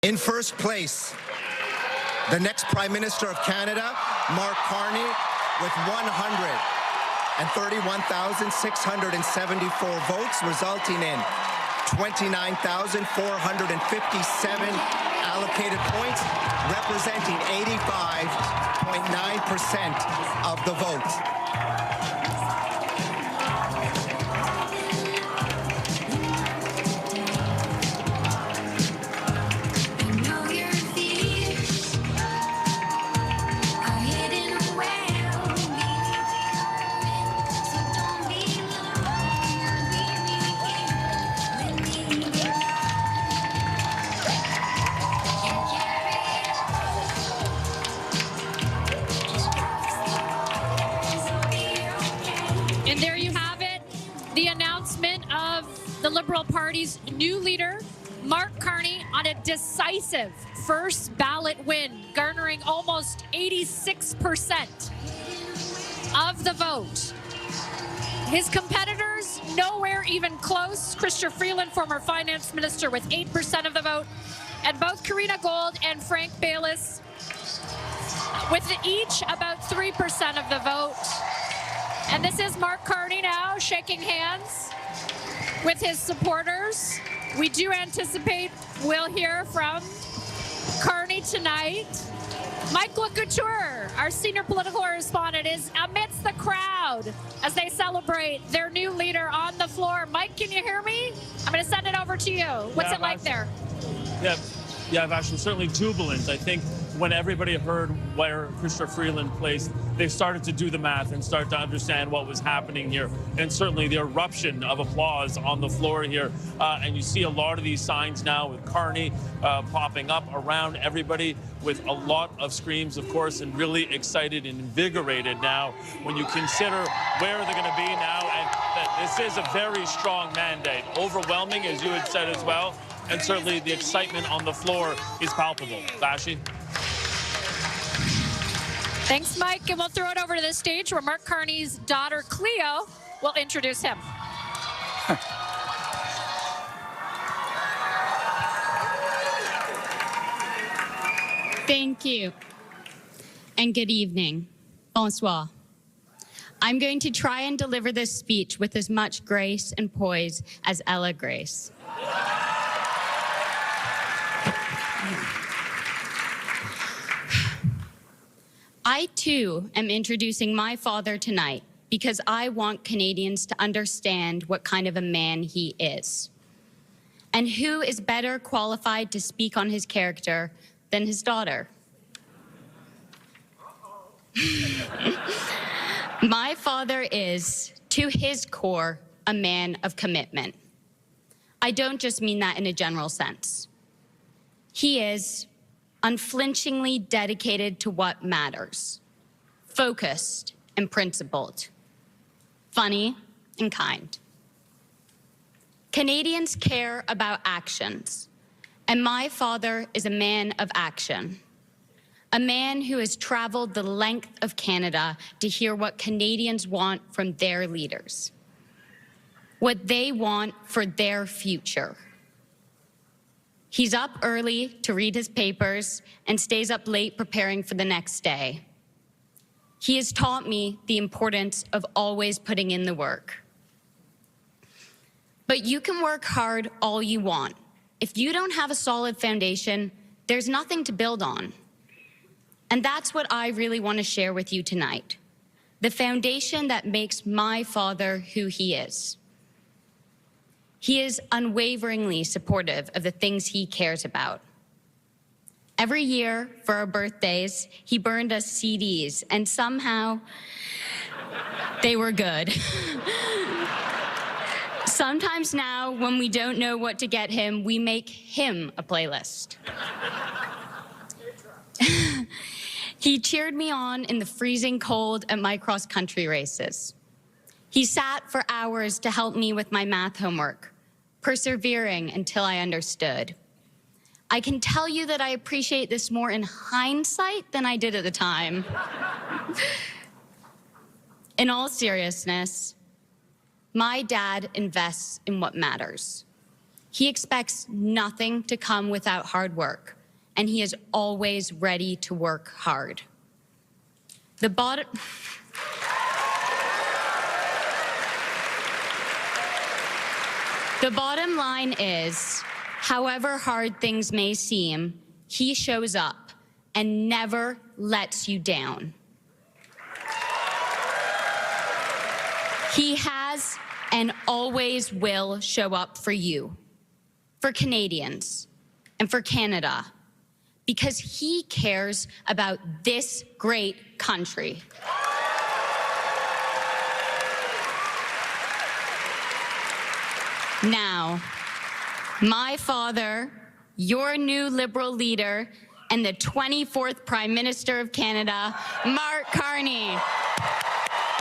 In first place, the next Prime Minister of Canada, Mark Carney, with 131,674 votes, resulting in 29,457 allocated points, representing 85.9% of the vote. And there you have it, the announcement of the Liberal Party's new leader, Mark Carney, on a decisive first ballot win, garnering almost 86% of the vote. His competitors, nowhere even close. Chrystia Freeland, former finance minister, with 8% of the vote, and both Karina Gold and Frank Baylis with each about 3% of the vote. And this is Mark Carney now shaking hands with his supporters. We do anticipate we'll hear from Carney tonight. Mike Couture, our senior political correspondent, is amidst the crowd as they celebrate their new leader on the floor. Mike, can you hear me? I'm going to send it over to you. What's it like there? Yeah, Vash, certainly jubilant. I think when everybody heard where Chrystia Freeland placed, they started to do the math and start to understand what was happening here. And certainly the eruption of applause on the floor here. And you see a lot of these signs now with Carney popping up around everybody with a lot of screams, of course, and really excited and invigorated now when you consider where they're going to be now. And that this is a very strong mandate, overwhelming, as you had said as well. And certainly the excitement on the floor is palpable. Vashi? Thanks, Mike. And we'll throw it over to the stage where Mark Carney's daughter, Cleo, will introduce him. Thank you. And good evening. Bonsoir. I'm going to try and deliver this speech with as much grace and poise as Ella Grace. I, too, am introducing my father tonight because I want Canadians to understand what kind of a man he is. And who is better qualified to speak on his character than his daughter? My father is, to his core, a man of commitment. I don't just mean that in a general sense. He is unflinchingly dedicated to what matters, focused and principled, funny and kind. Canadians care about actions, and my father is a man of action, a man who has traveled the length of Canada to hear what Canadians want from their leaders, what they want for their future. He's up early to read his papers and stays up late preparing for the next day. He has taught me the importance of always putting in the work. But you can work hard all you want. If you don't have a solid foundation, there's nothing to build on. And that's what I really want to share with you tonight, the foundation that makes my father who he is. He is unwaveringly supportive of the things he cares about. Every year for our birthdays, he burned us CDs, and somehow they were good. Sometimes now, when we don't know what to get him, we make him a playlist. He cheered me on in the freezing cold at my cross-country races. He sat for hours to help me with my math homework, persevering until I understood. I can tell you that I appreciate this more in hindsight than I did at the time. In all seriousness, my dad invests in what matters. He expects nothing to come without hard work, and he is always ready to work hard. The bottom line is, however hard things may seem, he shows up and never lets you down. He has and always will show up for you, for Canadians, and for Canada, because he cares about this great country. Now, my father, your new Liberal leader, and the 24th Prime Minister of Canada, Mark Carney.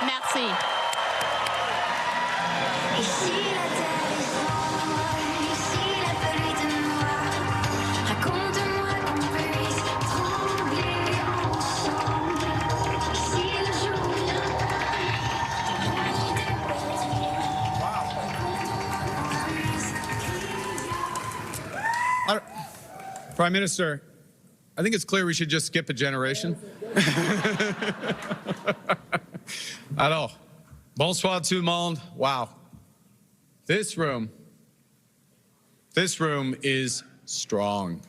Merci. Prime Minister, I think it's clear we should just skip a generation. Alors, bonsoir tout le monde. Wow. This room is strong.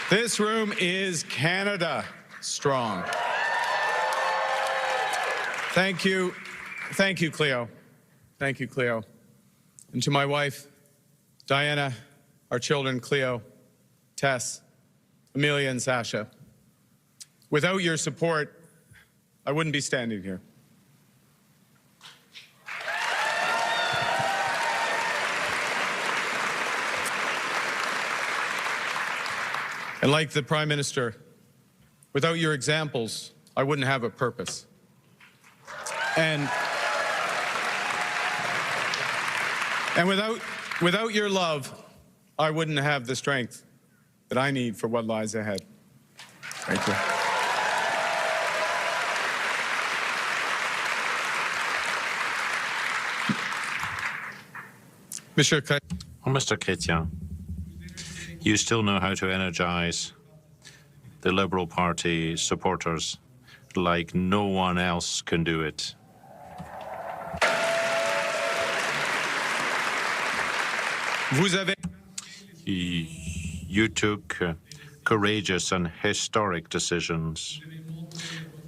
This room is Canada strong. Thank you, Cleo. Thank you, Cleo. And to my wife, Diana, our children, Cleo, Tess, Amelia, and Sasha. Without your support, I wouldn't be standing here. And like the Prime Minister, without your examples, I wouldn't have a purpose. And without your love, I wouldn't have the strength that I need for what lies ahead. Thank you. Mr. Chrétien, you still know how to energize the Liberal Party supporters like no one else can do it. You took courageous and historic decisions.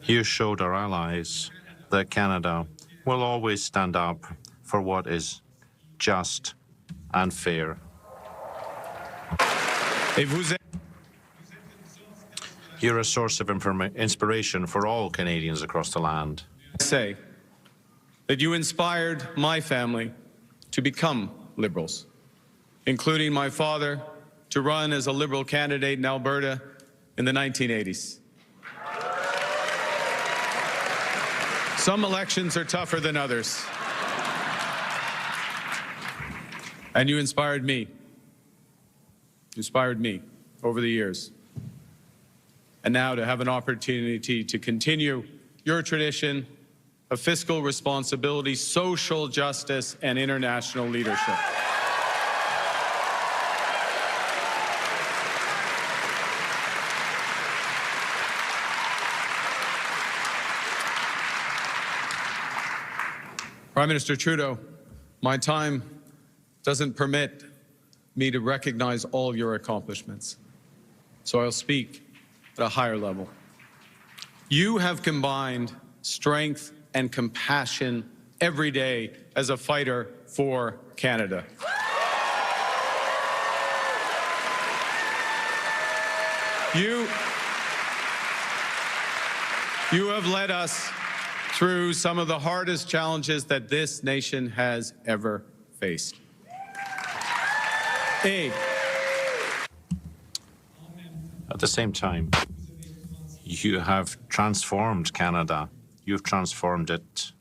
You showed our allies that Canada will always stand up for what is just and fair. You're a source of inspiration for all Canadians across the land. I say that you inspired my family to become Liberals, including my father to run as a Liberal candidate in Alberta in the 1980s. Some elections are tougher than others. And you inspired me. You inspired me over the years. And now to have an opportunity to continue your tradition of fiscal responsibility, social justice, and international leadership. Prime Minister Trudeau, my time doesn't permit me to recognize all your accomplishments, so I'll speak at a higher level. You have combined strength and compassion every day as a fighter for Canada. You have led us through some of the hardest challenges that this nation has ever faced. At the same time, you have transformed Canada. You've transformed it.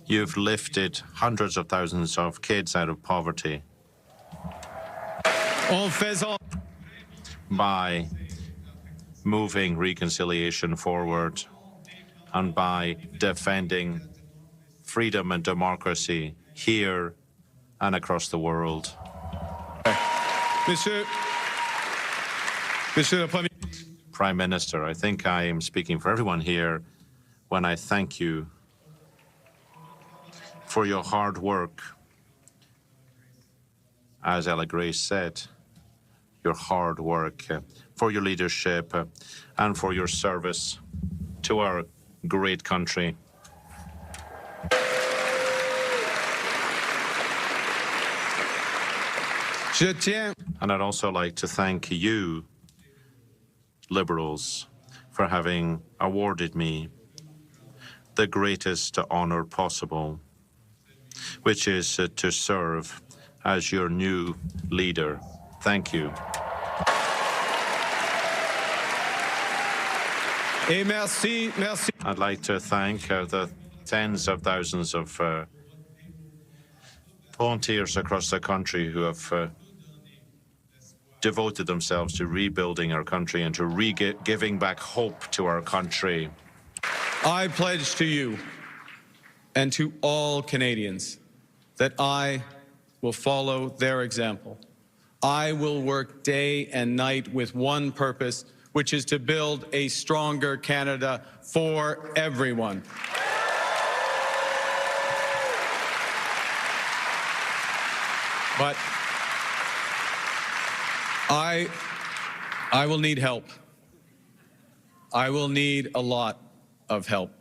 You've lifted hundreds of thousands of kids out of poverty by moving reconciliation forward and by defending freedom and democracy here and across the world. Monsieur le Premier. Prime Minister, I think I am speaking for everyone here when I thank you for your hard work. As Ella Grace said, your hard work, for your leadership, and for your service to our great country. And I'd also like to thank you, Liberals, for having awarded me the greatest honor possible, which is to serve as your new leader. Thank you. Et merci, merci. I'd like to thank the tens of thousands of volunteers across the country who have devoted themselves to rebuilding our country and to giving back hope to our country. I pledge to you and to all Canadians that I will follow their example. I will work day and night with one purpose, which is to build a stronger Canada for everyone. But I will need help. I will need a lot of help.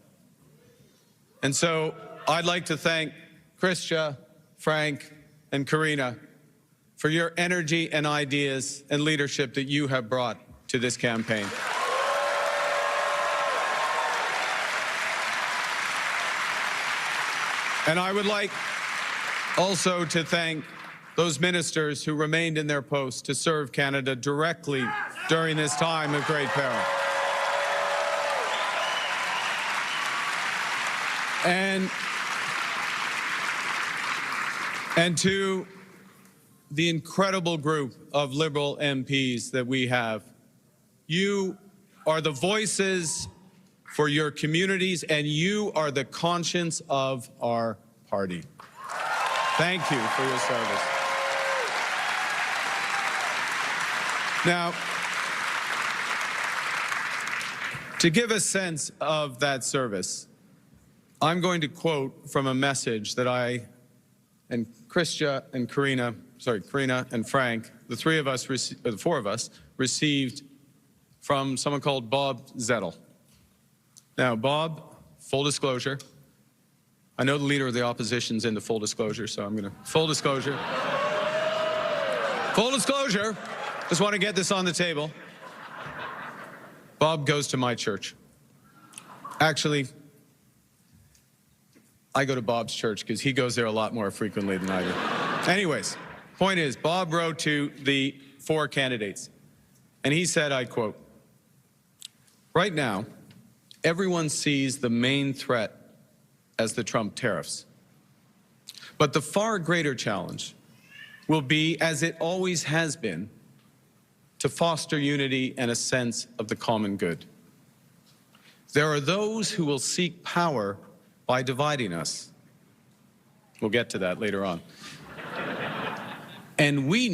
And so I'd like to thank Christia, Frank, and Karina for your energy and ideas and leadership that you have brought to this campaign. And I would like also to thank those ministers who remained in their posts to serve Canada directly during this time of great peril. And to the incredible group of Liberal MPs that we have, you are the voices for your communities, and you are the conscience of our party. Thank you for your service. Now, to give a sense of that service, I'm going to quote from a message that I and Christia and Karina and Frank, the four of us, received from someone called Bob Zettel. Now, Bob, full disclosure, I know the leader of the opposition's into full disclosure, so I'm going to, full disclosure. Full disclosure, just want to get this on the table. Bob goes to my church. Actually, I go to Bob's church because he goes there a lot more frequently than I do. Anyways, point is, Bob wrote to the four candidates, and he said, I quote, "Right now, everyone sees the main threat as the Trump tariffs. But the far greater challenge will be, as it always has been, to foster unity and a sense of the common good. There are those who will seek power by dividing us." We'll get to that later on. And we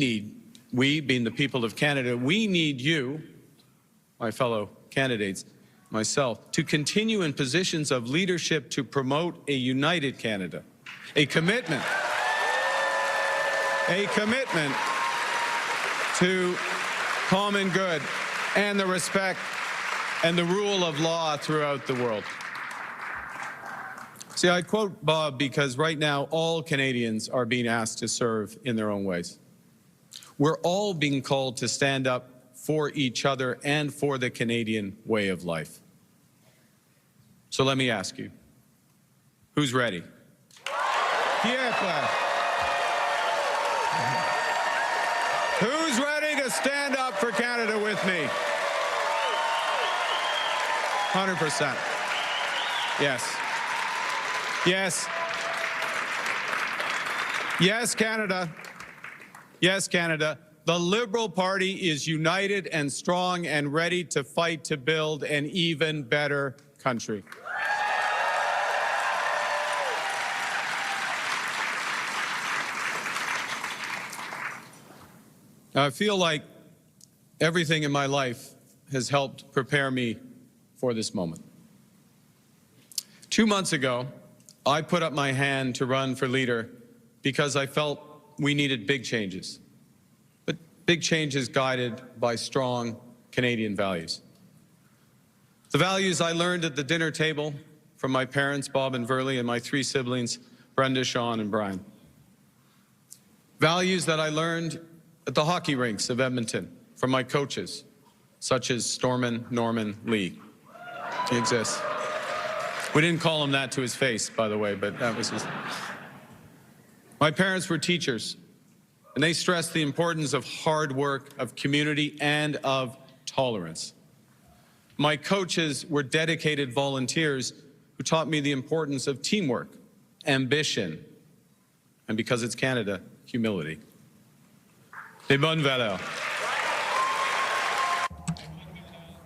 being the people of Canada, we need you, my fellow candidates, myself, to continue in positions of leadership to promote a united Canada, a commitment to common good and the respect and the rule of law throughout the world. See, I quote Bob because right now all Canadians are being asked to serve in their own ways. We're all being called to stand up for each other and for the Canadian way of life. So let me ask you, who's ready? Who's ready to stand up for Canada with me? 100%. Yes. Yes. Yes, Canada. Yes, Canada. The Liberal Party is united and strong and ready to fight to build an even better country. Now, I feel like everything in my life has helped prepare me for this moment. 2 months ago, I put up my hand to run for leader because I felt we needed big changes, but big changes guided by strong Canadian values. The values I learned at the dinner table from my parents, Bob and Verley, and my 3 siblings, Brenda, Sean, and Brian. Values that I learned at the hockey rinks of Edmonton from my coaches, such as Stormin Norman Lee. He exists. We didn't call him that to his face, by the way, but that was his. My parents were teachers, and they stressed the importance of hard work, of community, and of tolerance. My coaches were dedicated volunteers who taught me the importance of teamwork, ambition, and because it's Canada, humility. Les bonnes valeurs.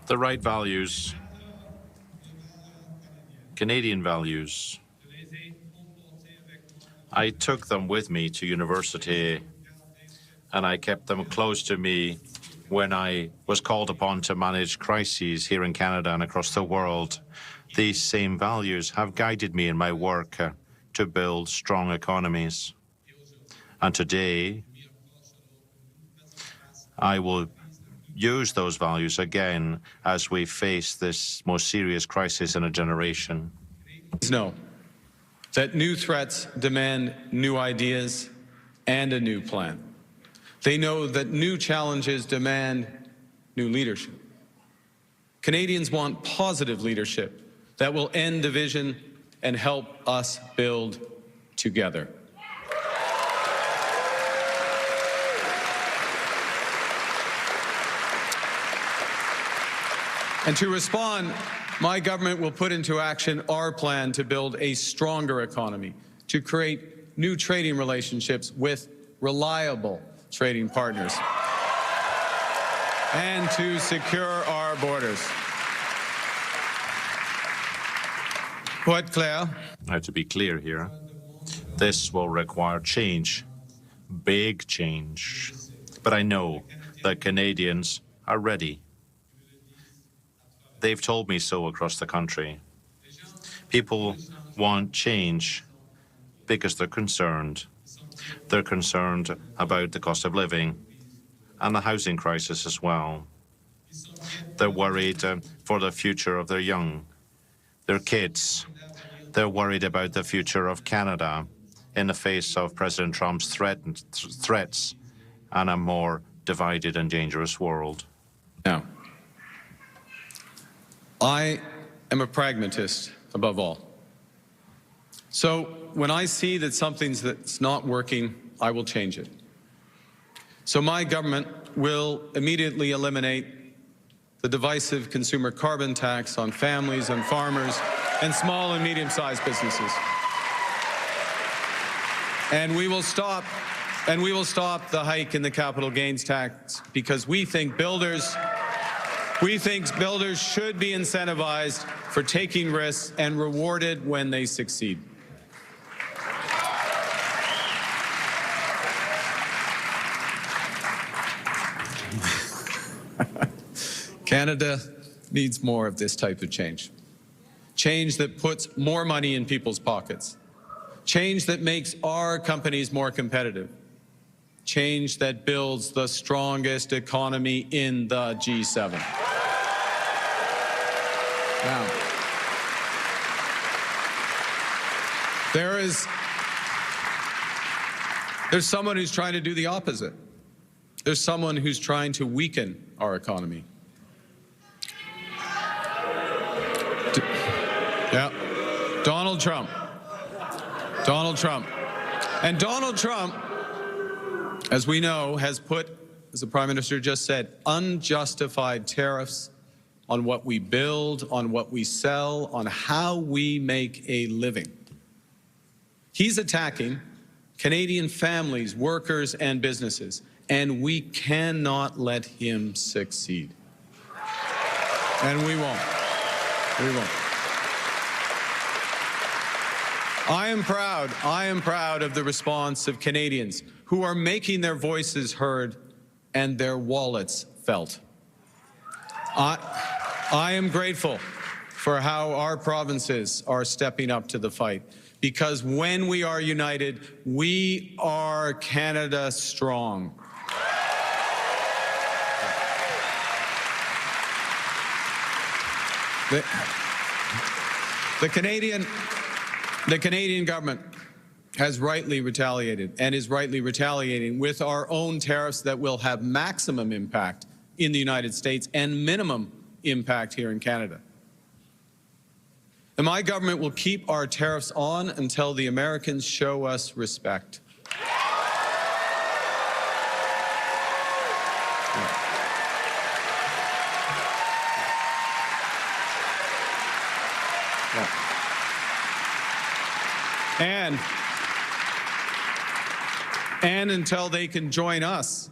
The right values, Canadian values. I took them with me to university, and I kept them close to me when I was called upon to manage crises here in Canada and across the world. These same values have guided me in my work to build strong economies. And today, I will use those values again as we face this most serious crisis in a generation. Know that new threats demand new ideas and a new plan. They know that new challenges demand new leadership. Canadians want positive leadership that will end division and help us build together. And to respond, my government will put into action our plan to build a stronger economy, to create new trading relationships with reliable trading partners, and to secure our borders. What, Claire? I have to be clear here. This will require change, big change. But I know that Canadians are ready. They've told me so across the country. People want change because they're concerned. They're concerned about the cost of living and the housing crisis as well. They're worried for the future of their young, their kids. They're worried about the future of Canada in the face of President Trump's threats and a more divided and dangerous world. Now, I am a pragmatist above all. So when I see that something's that's not working, I will change it. So my government will immediately eliminate the divisive consumer carbon tax on families and farmers and small and medium-sized businesses. And we will stop the hike in the capital gains tax because we think builders should be incentivized for taking risks and rewarded when they succeed. Canada needs more of this type of change. Change that puts more money in people's pockets. Change that makes our companies more competitive. Change that builds the strongest economy in the G7. Now, there's someone who's trying to do the opposite. There's someone who's trying to weaken our economy. Donald Trump. And Donald Trump, as we know, has put, as the Prime Minister just said, unjustified tariffs on what we build, on what we sell, on how we make a living. He's attacking Canadian families, workers, and businesses, and we cannot let him succeed. And we won't. We won't. I am proud of the response of Canadians who are making their voices heard and their wallets felt. I am grateful for how our provinces are stepping up to the fight, because when we are united, we are Canada strong. The Canadian government has rightly retaliated and is rightly retaliating with our own tariffs that will have maximum impact in the United States and minimum impact here in Canada. And my government will keep our tariffs on until the Americans show us respect. And until they can join us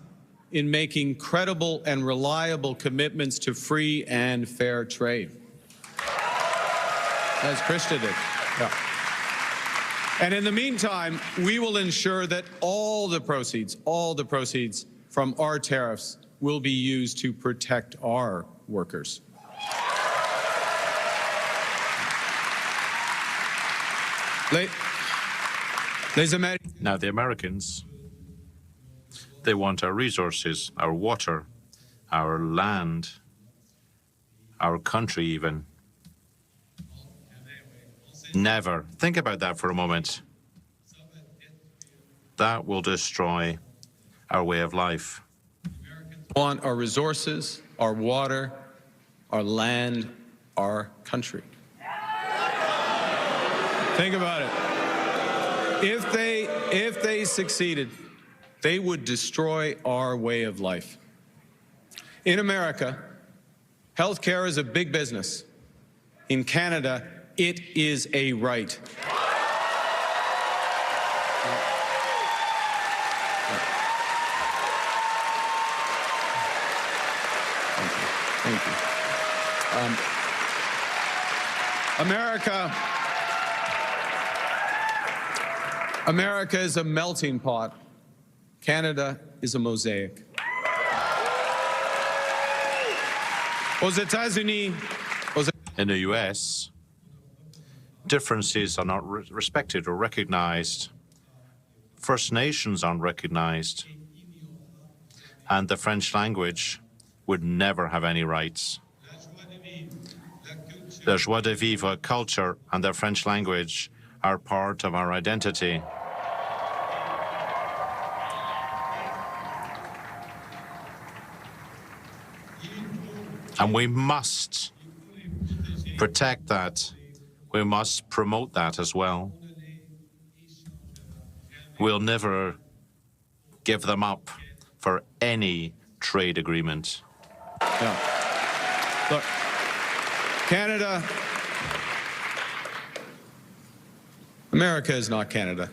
in making credible and reliable commitments to free and fair trade. As Krista did. Yeah. And in the meantime, we will ensure that all the proceeds from our tariffs will be used to protect our workers. Now, the Americans, they want our resources, our water, our land, our country even. Never. Think about that for a moment. That will destroy our way of life. Want our resources, our water, our land, our country. Think about it. If they succeeded, they would destroy our way of life. In America, healthcare is a big business. In Canada, it is a right. Thank you. America is a melting pot. Canada is a mosaic. In the US, differences are not respected or recognized. First Nations aren't recognized. And the French language would never have any rights. The joie de vivre culture and the French language are part of our identity. And we must protect that. We must promote that as well. We'll never give them up for any trade agreement. Yeah. Look, America is not Canada.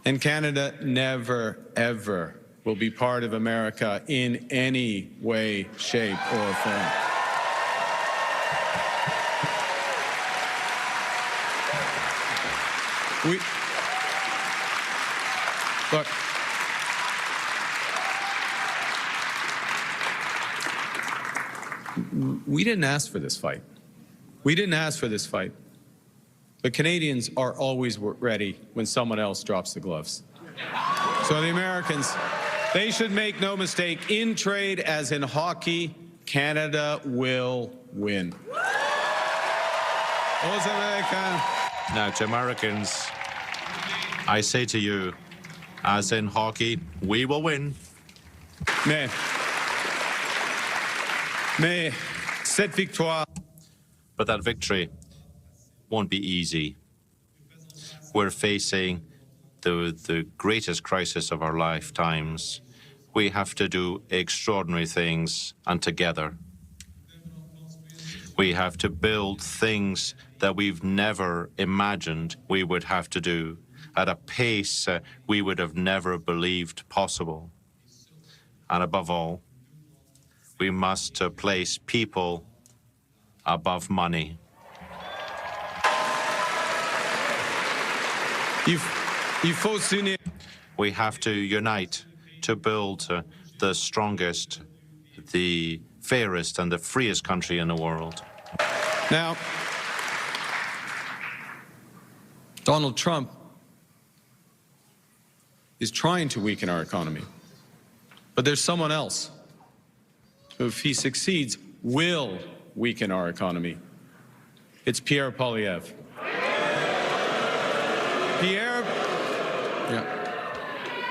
And Canada never, ever will be part of America in any way, shape, or form. Look, we didn't ask for this fight. We didn't ask for this fight. But Canadians are always ready when someone else drops the gloves. So the Americans, they should make no mistake, in trade as in hockey, Canada will win. Now, to Americans, I say to you, as in hockey, we will win. Mais cette victoire. But that victory won't be easy. We're facing the greatest crisis of our lifetimes. We have to do extraordinary things, and together. We have to build things that we've never imagined we would have to do at a pace we would have never believed possible. And above all, we must place people above money. Il faut s'unir. We have to unite to build the strongest, the fairest, and the freest country in the world. Now, Donald Trump is trying to weaken our economy. But there's someone else who, if he succeeds, will weaken our economy. It's Pierre Poilievre.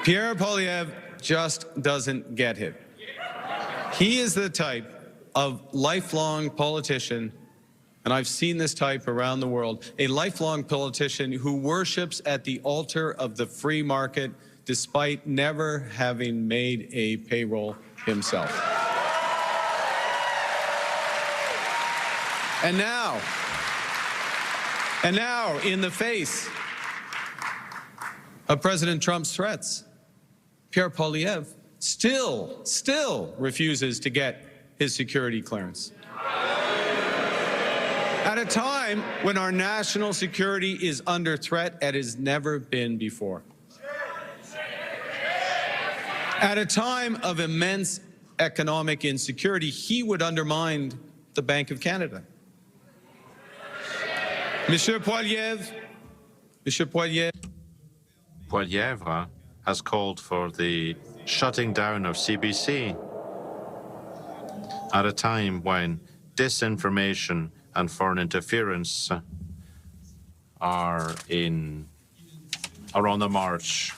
Pierre Poilievre just doesn't get it. He is the type of lifelong politician, and I've seen this type around the world, a lifelong politician who worships at the altar of the free market despite never having made a payroll himself. And now, in the face of President Trump's threats, Pierre Poilievre still refuses to get his security clearance. At a time when our national security is under threat as it has never been before. At a time of immense economic insecurity, he would undermine the Bank of Canada. Monsieur Poilievre has called for the shutting down of CBC at a time when disinformation and foreign interference are on the march.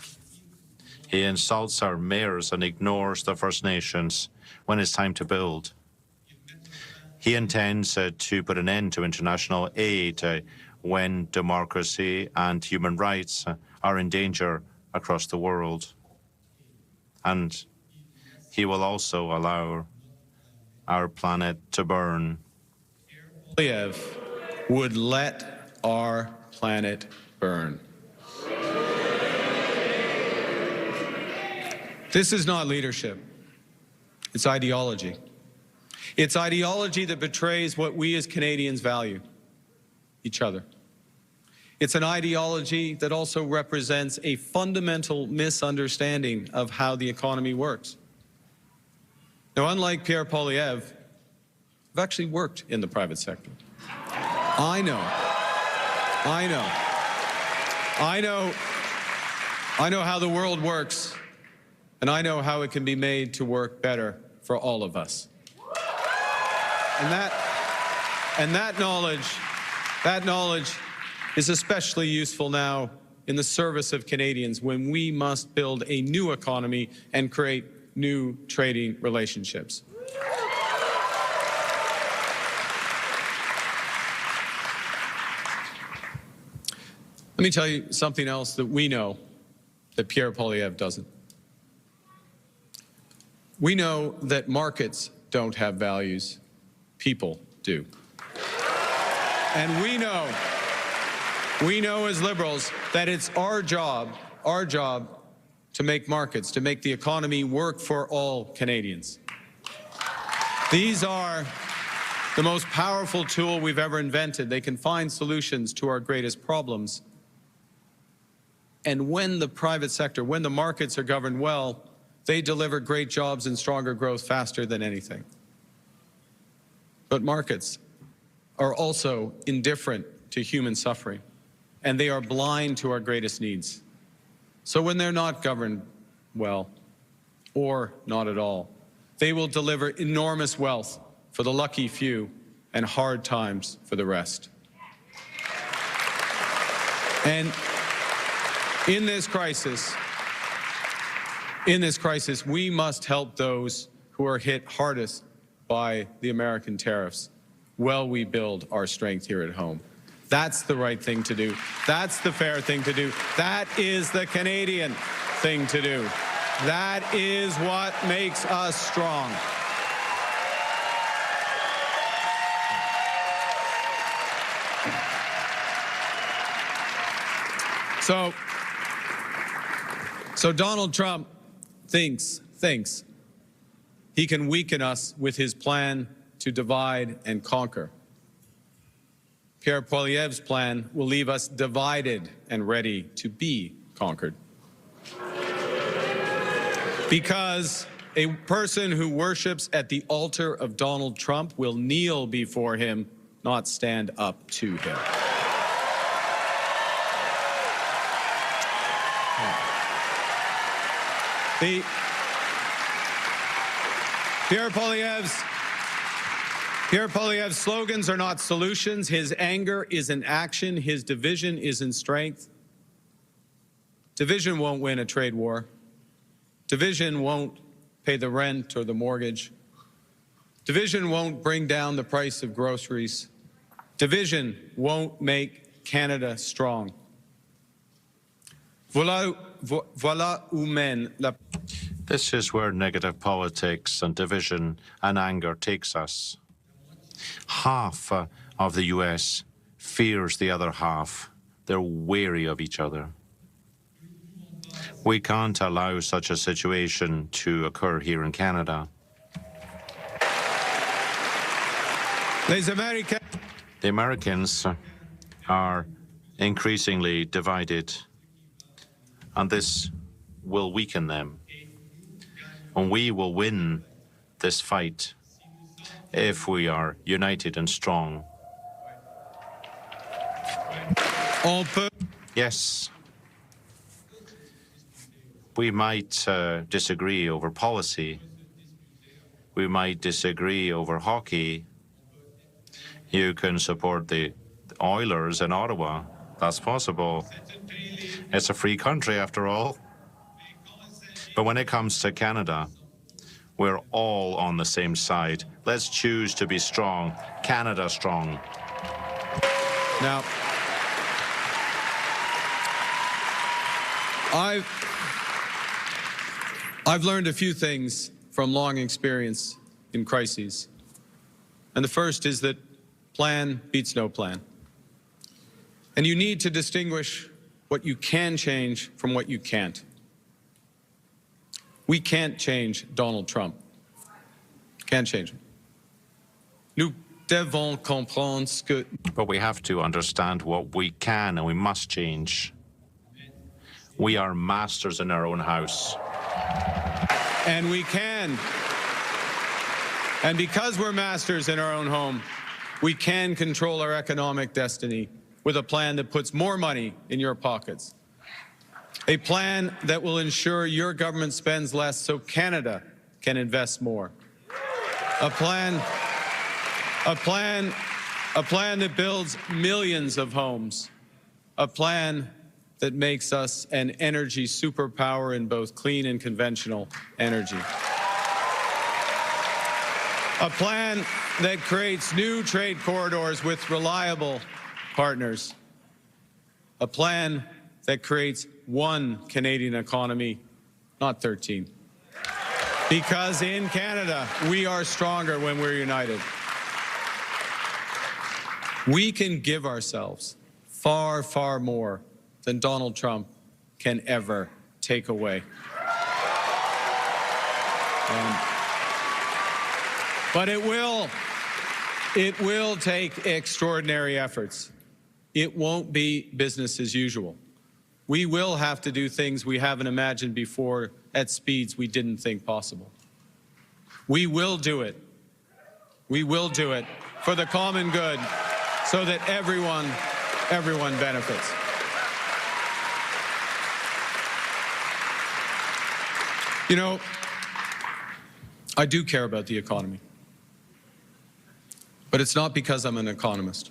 He insults our mayors and ignores the First Nations when it's time to build. He intends to put an end to international aid when democracy and human rights are in danger across the world. And he will also allow our planet to burn. Poilievre would let our planet burn. This is not leadership. It's ideology. It's ideology that betrays what we as Canadians value, each other. It's an ideology that also represents a fundamental misunderstanding of how the economy works. Now, unlike Pierre Poilievre, I've actually worked in the private sector. I know how the world works, and I know how it can be made to work better for all of us. And that knowledge is especially useful now in the service of Canadians when we must build a new economy and create new trading relationships. Let me tell you something else that we know that Pierre Poilievre doesn't. We know that markets don't have values, people do. And we know as Liberals that it's our job to make markets, to make the economy work for all Canadians. These are the most powerful tool we've ever invented. They can find solutions to our greatest problems. And when the private sector, when the markets are governed well, they deliver great jobs and stronger growth faster than anything. But markets are also indifferent to human suffering, and they are blind to our greatest needs. So when they're not governed well, or not at all, they will deliver enormous wealth for the lucky few and hard times for the rest. And in this crisis, we must help those who are hit hardest by the American tariffs while we build our strength here at home. That's the right thing to do. That's the fair thing to do. That is the Canadian thing to do. That is what makes us strong. So Donald Trump thinks he can weaken us with his plan to divide and conquer. Pierre Poilievre's plan will leave us divided and ready to be conquered. Because A person who worships at the altar of Donald Trump will kneel before him, not stand up to him. Pierre Poilievre's slogans are not solutions. His anger is an action. His division is in strength. Division won't win a trade war. Division won't pay the rent or the mortgage. Division won't bring down the price of groceries. Division won't make Canada strong. Voilà où mène la... This is where negative politics and division and anger takes us. Half of the US fears the other half. They're wary of each other. We can't allow such a situation to occur here in Canada. The Americans are increasingly divided, and this will weaken them. And we will win this fight if we are united and strong. Yes, we might disagree over policy. We might disagree over hockey. You can support the Oilers in Ottawa. That's possible. It's a free country, after all. But when it comes to Canada, we're all on the same side. Let's choose to be strong. Canada strong. Now, I've learned a few things from long experience in crises. And the first is that plan beats no plan. And you need to distinguish what you can change from what you can't. We can't change Donald Trump. Can't change him. Nous devons comprendre ce que... But we have to understand what we can and we must change. We are masters in our own house. And we can. And because we're masters in our own home, we can control our economic destiny with a plan that puts more money in your pockets. A plan that will ensure your government spends less so Canada can invest more. A plan that builds millions of homes. A plan that makes us an energy superpower in both clean and conventional energy. A plan that creates new trade corridors with reliable partners. A plan that creates one Canadian economy, not 13. Because in Canada, we are stronger when we're united. We can give ourselves far, far more than Donald Trump can ever take away. But it will take extraordinary efforts. It won't be business as usual. We will have to do things we haven't imagined before at speeds we didn't think possible. We will do it. We will do it for the common good so that everyone benefits. You know, I do care about the economy. But it's not because I'm an economist.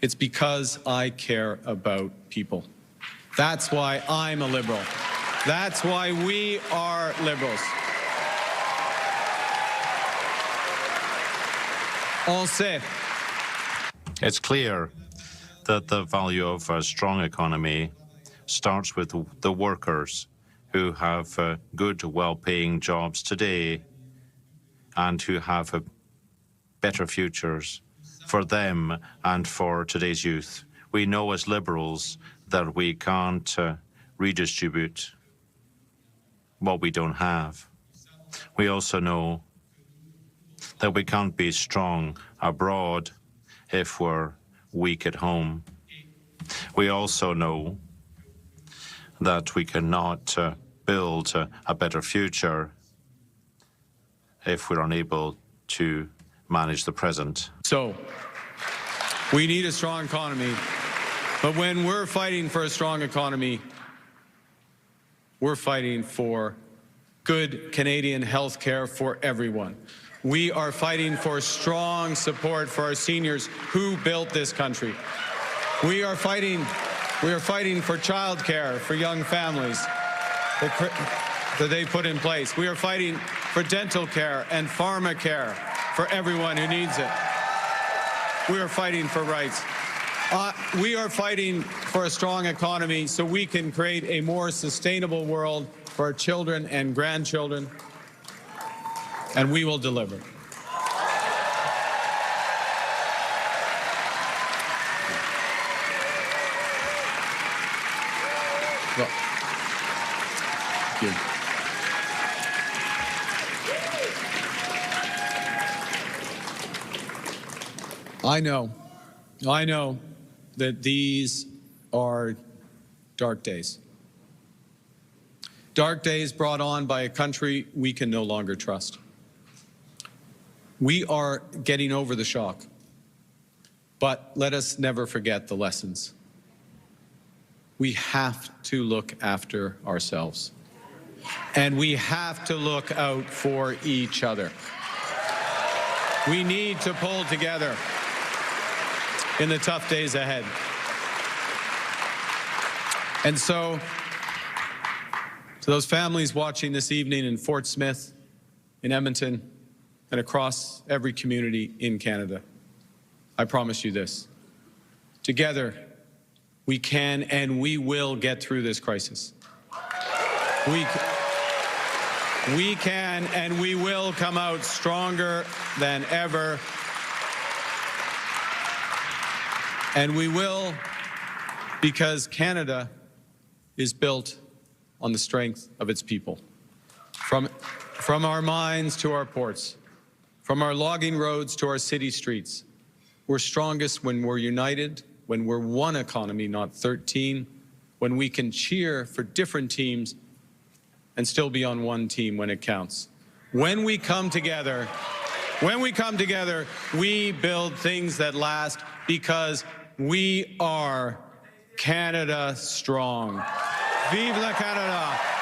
It's because I care about people. That's why I'm a liberal. That's why we are liberals. On sait. It's clear that the value of a strong economy starts with the workers who have good, well-paying jobs today and who have better futures for them and for today's youth. We know as liberals that we can't redistribute what we don't have. We also know that we can't be strong abroad if we're weak at home. We also know that we cannot build a better future if we're unable to manage the present. So, we need a strong economy, but when we're fighting for a strong economy, we're fighting for good Canadian health care for everyone. We are fighting for strong support for our seniors who built this country. We are fighting for child care for young families that they put in place. We are fighting for dental care and pharma care for everyone who needs it. We are fighting for rights. We are fighting for a strong economy so we can create a more sustainable world for our children and grandchildren, and we will deliver. Well, thank you. I know that these are dark days. Dark days brought on by a country we can no longer trust. We are getting over the shock, but let us never forget the lessons. We have to look after ourselves, and we have to look out for each other. We need to pull together in the tough days ahead. And so, to those families watching this evening in Fort Smith, in Edmonton, and across every community in Canada, I promise you this: together, we can and we will get through this crisis. We can and we will come out stronger than ever. And we will, because Canada is built on the strength of its people. From our mines to our ports, from our logging roads to our city streets, we're strongest when we're united, when we're one economy, not 13, when we can cheer for different teams and still be on one team when it counts. When we come together, we build things that last because we are Canada strong. Vive la Canada!